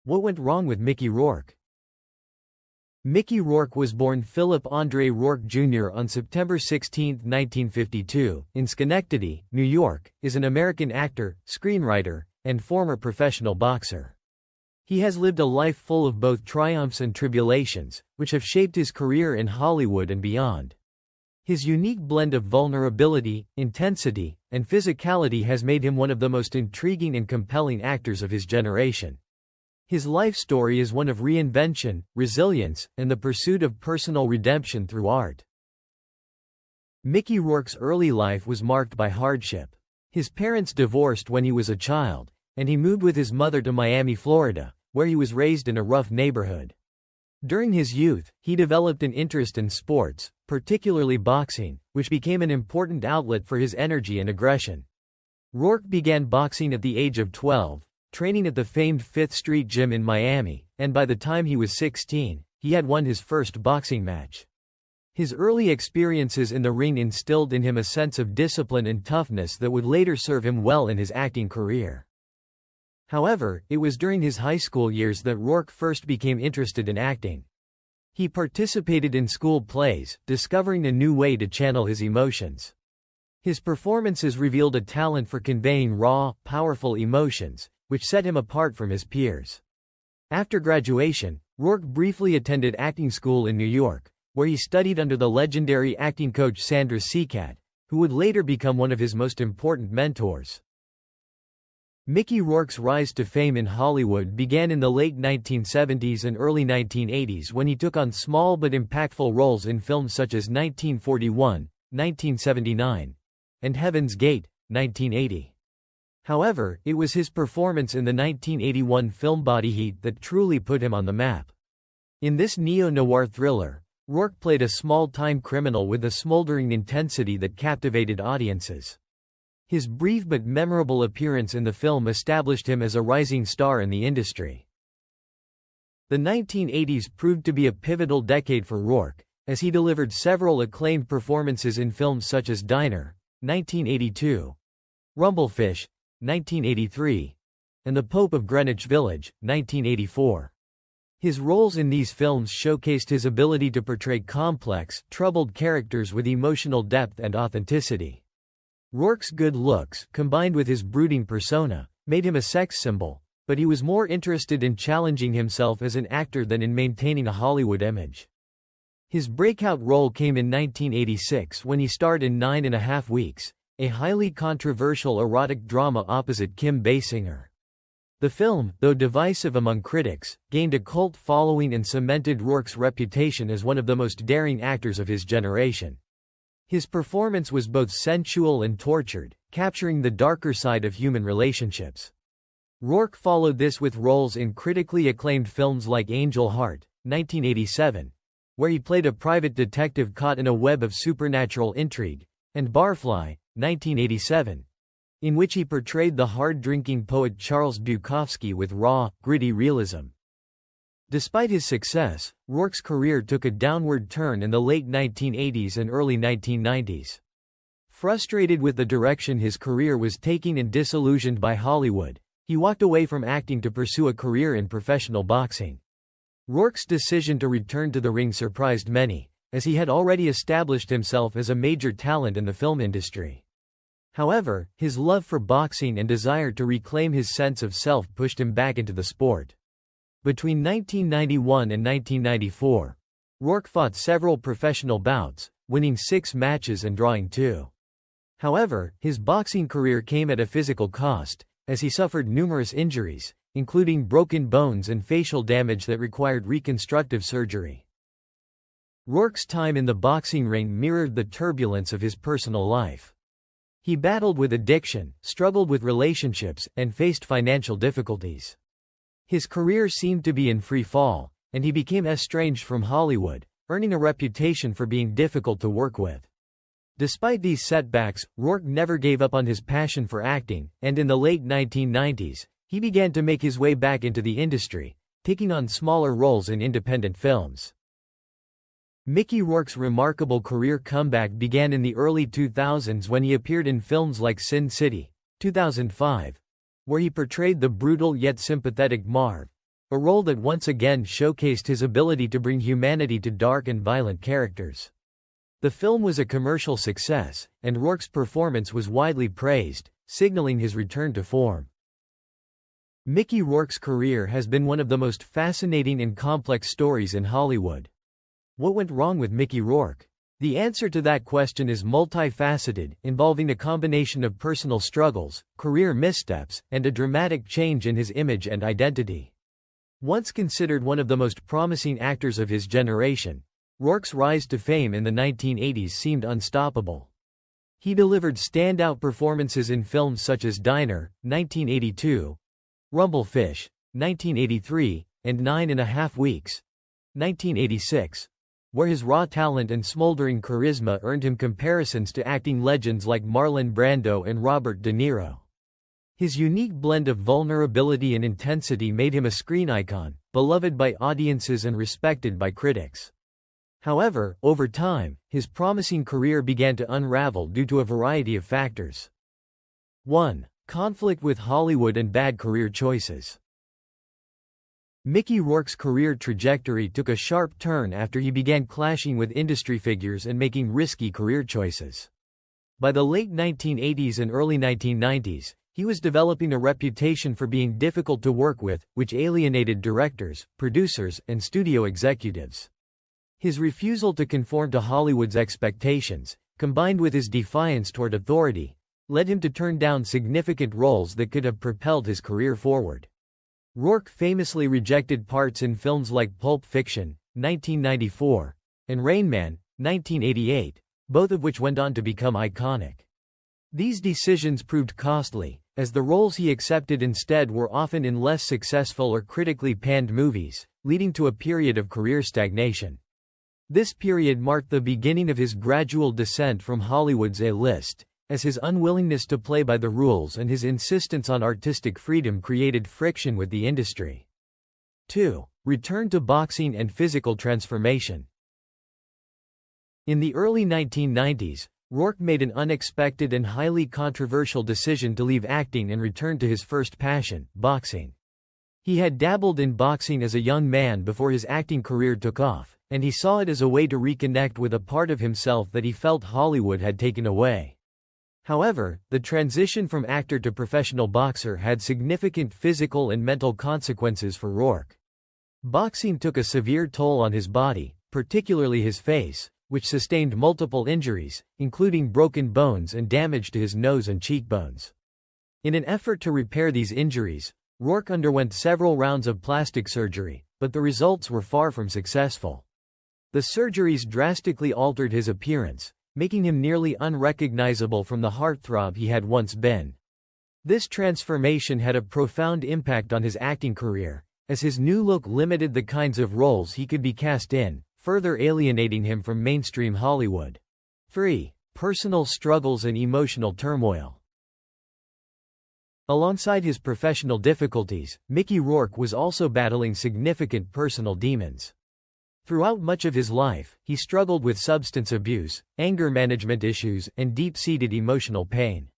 What went wrong with Mickey Rourke? Mickey Rourke was born Philip Andre Rourke Jr. on September 16, 1952, in Schenectady, New York, is an American actor, screenwriter, and former professional boxer. He has lived a life full of both triumphs and tribulations, which have shaped his career in Hollywood and beyond. His unique blend of vulnerability, intensity, and physicality has made him one of the most intriguing and compelling actors of his generation. His life story is one of reinvention, resilience, and the pursuit of personal redemption through art. Mickey Rourke's early life was marked by hardship. His parents divorced when he was a child, and he moved with his mother to Miami, Florida, where he was raised in a rough neighborhood. During his youth, he developed an interest in sports, particularly boxing, which became an important outlet for his energy and aggression. Rourke began boxing at the age of 12, training at the famed Fifth Street Gym in Miami, and by the time he was 16, he had won his first boxing match. His early experiences in the ring instilled in him a sense of discipline and toughness that would later serve him well in his acting career. However, it was during his high school years that Rourke first became interested in acting. He participated in school plays, discovering a new way to channel his emotions. His performances revealed a talent for conveying raw, powerful emotions, which set him apart from his peers. After graduation, Rourke briefly attended acting school in New York, where he studied under the legendary acting coach Sandra Seacat, who would later become one of his most important mentors. Mickey Rourke's rise to fame in Hollywood began in the late 1970s and early 1980s when he took on small but impactful roles in films such as 1941, 1979, and Heaven's Gate, 1980. However, it was his performance in the 1981 film Body Heat that truly put him on the map. In this neo-noir thriller, Rourke played a small-time criminal with a smoldering intensity that captivated audiences. His brief but memorable appearance in the film established him as a rising star in the industry. The 1980s proved to be a pivotal decade for Rourke, as he delivered several acclaimed performances in films such as Diner, 1982, Rumblefish, 1983, and The Pope of Greenwich Village, 1984. His roles in these films showcased his ability to portray complex, troubled characters with emotional depth and authenticity. Rourke's good looks, combined with his brooding persona, made him a sex symbol, but he was more interested in challenging himself as an actor than in maintaining a Hollywood image. His breakout role came in 1986 when he starred in 9½ Weeks, a highly controversial erotic drama opposite Kim Basinger. The film, though divisive among critics, gained a cult following and cemented Rourke's reputation as one of the most daring actors of his generation. His performance was both sensual and tortured, capturing the darker side of human relationships. Rourke followed this with roles in critically acclaimed films like Angel Heart, 1987, where he played a private detective caught in a web of supernatural intrigue, and Barfly, 1987, in which he portrayed the hard-drinking poet Charles Bukowski with raw, gritty realism. Despite his success, Rourke's career took a downward turn in the late 1980s and early 1990s. Frustrated with the direction his career was taking and disillusioned by Hollywood, he walked away from acting to pursue a career in professional boxing. Rourke's decision to return to the ring surprised many, as he had already established himself as a major talent in the film industry. However, his love for boxing and desire to reclaim his sense of self pushed him back into the sport. Between 1991 and 1994, Rourke fought several professional bouts, winning 6 matches and drawing 2. However, his boxing career came at a physical cost, as he suffered numerous injuries, including broken bones and facial damage that required reconstructive surgery. Rourke's time in the boxing ring mirrored the turbulence of his personal life. He battled with addiction, struggled with relationships, and faced financial difficulties. His career seemed to be in free fall, and he became estranged from Hollywood, earning a reputation for being difficult to work with. Despite these setbacks, Rourke never gave up on his passion for acting, and in the late 1990s, he began to make his way back into the industry, taking on smaller roles in independent films. Mickey Rourke's remarkable career comeback began in the early 2000s when he appeared in films like Sin City, 2005, where he portrayed the brutal yet sympathetic Marv, a role that once again showcased his ability to bring humanity to dark and violent characters. The film was a commercial success, and Rourke's performance was widely praised, signaling his return to form. Mickey Rourke's career has been one of the most fascinating and complex stories in Hollywood. What went wrong with Mickey Rourke? The answer to that question is multifaceted, involving a combination of personal struggles, career missteps, and a dramatic change in his image and identity. Once considered one of the most promising actors of his generation, Rourke's rise to fame in the 1980s seemed unstoppable. He delivered standout performances in films such as Diner, 1982, Rumblefish, 1983, and 9½ Weeks, 1986, where his raw talent and smoldering charisma earned him comparisons to acting legends like Marlon Brando and Robert De Niro. His unique blend of vulnerability and intensity made him a screen icon, beloved by audiences and respected by critics. However, over time, his promising career began to unravel due to a variety of factors. 1. Conflict with Hollywood and bad career choices. Mickey Rourke's career trajectory took a sharp turn after he began clashing with industry figures and making risky career choices. By the late 1980s and early 1990s, he was developing a reputation for being difficult to work with, which alienated directors, producers, and studio executives. His refusal to conform to Hollywood's expectations, combined with his defiance toward authority, led him to turn down significant roles that could have propelled his career forward. Rourke famously rejected parts in films like Pulp Fiction, 1994, and Rain Man, 1988, both of which went on to become iconic. These decisions proved costly, as the roles he accepted instead were often in less successful or critically panned movies, leading to a period of career stagnation. This period marked the beginning of his gradual descent from Hollywood's A-list, as his unwillingness to play by the rules and his insistence on artistic freedom created friction with the industry. 2. Return to boxing and physical transformation. In the early 1990s, Rourke made an unexpected and highly controversial decision to leave acting and return to his first passion, boxing. He had dabbled in boxing as a young man before his acting career took off, and he saw it as a way to reconnect with a part of himself that he felt Hollywood had taken away. However, the transition from actor to professional boxer had significant physical and mental consequences for Rourke. Boxing took a severe toll on his body, particularly his face, which sustained multiple injuries, including broken bones and damage to his nose and cheekbones. In an effort to repair these injuries, Rourke underwent several rounds of plastic surgery, but the results were far from successful. The surgeries drastically altered his appearance, making him nearly unrecognizable from the heartthrob he had once been. This transformation had a profound impact on his acting career, as his new look limited the kinds of roles he could be cast in, further alienating him from mainstream Hollywood. 3. Personal struggles and emotional turmoil. Alongside his professional difficulties, Mickey Rourke was also battling significant personal demons. Throughout much of his life, he struggled with substance abuse, anger management issues, and deep-seated emotional pain.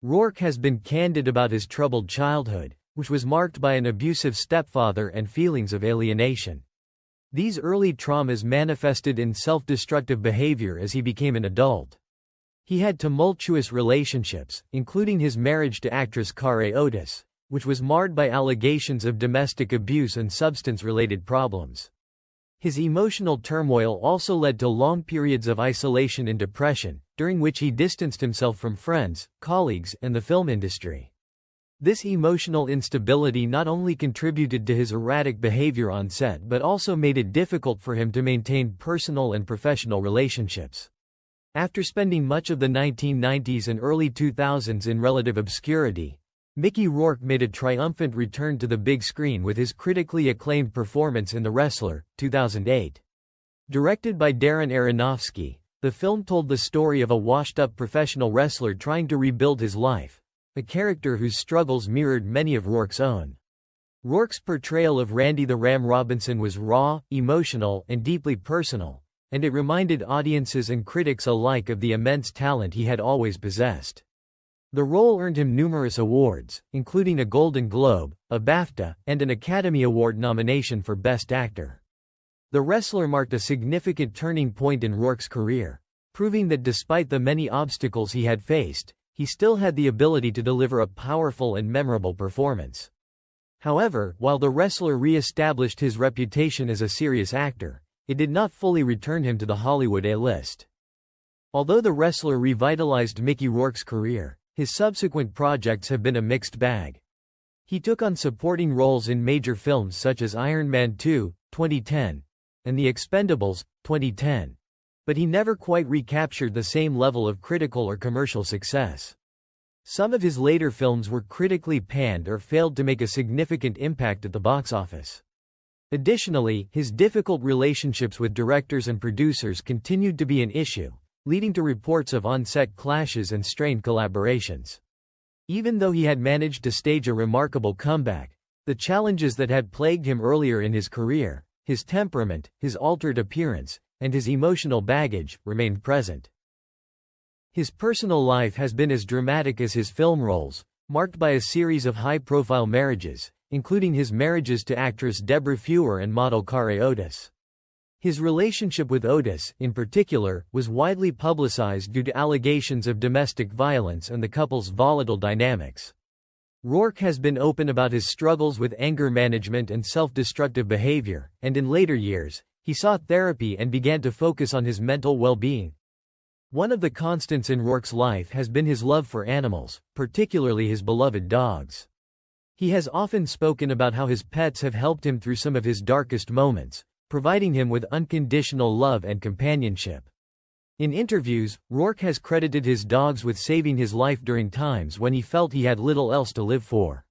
Rourke has been candid about his troubled childhood, which was marked by an abusive stepfather and feelings of alienation. These early traumas manifested in self-destructive behavior as he became an adult. He had tumultuous relationships, including his marriage to actress Kare Otis, which was marred by allegations of domestic abuse and substance-related problems. His emotional turmoil also led to long periods of isolation and depression, during which he distanced himself from friends, colleagues, and the film industry. This emotional instability not only contributed to his erratic behavior on set but also made it difficult for him to maintain personal and professional relationships. After spending much of the 1990s and early 2000s in relative obscurity, Mickey Rourke made a triumphant return to the big screen with his critically acclaimed performance in The Wrestler, 2008. Directed by Darren Aronofsky, the film told the story of a washed-up professional wrestler trying to rebuild his life, a character whose struggles mirrored many of Rourke's own. Rourke's portrayal of Randy the Ram Robinson was raw, emotional, and deeply personal, and it reminded audiences and critics alike of the immense talent he had always possessed. The role earned him numerous awards, including a Golden Globe, a BAFTA, and an Academy Award nomination for Best Actor. The wrestler marked a significant turning point in Rourke's career, proving that despite the many obstacles he had faced, he still had the ability to deliver a powerful and memorable performance. However, while the wrestler re-established his reputation as a serious actor, it did not fully return him to the Hollywood A-list. Although the wrestler revitalized Mickey Rourke's career, his subsequent projects have been a mixed bag. He took on supporting roles in major films such as Iron Man 2, 2010, and The Expendables, 2010. But he never quite recaptured the same level of critical or commercial success. Some of his later films were critically panned or failed to make a significant impact at the box office. Additionally, his difficult relationships with directors and producers continued to be an issue, leading to reports of on-set clashes and strained collaborations. Even though he had managed to stage a remarkable comeback, the challenges that had plagued him earlier in his career, his temperament, his altered appearance, and his emotional baggage, remained present. His personal life has been as dramatic as his film roles, marked by a series of high-profile marriages, including his marriages to actress Deborah Feuer and model Kare Otis. His relationship with Otis, in particular, was widely publicized due to allegations of domestic violence and the couple's volatile dynamics. Rourke has been open about his struggles with anger management and self-destructive behavior, and in later years, he sought therapy and began to focus on his mental well-being. One of the constants in Rourke's life has been his love for animals, particularly his beloved dogs. He has often spoken about how his pets have helped him through some of his darkest moments, providing him with unconditional love and companionship. In interviews, Rourke has credited his dogs with saving his life during times when he felt he had little else to live for.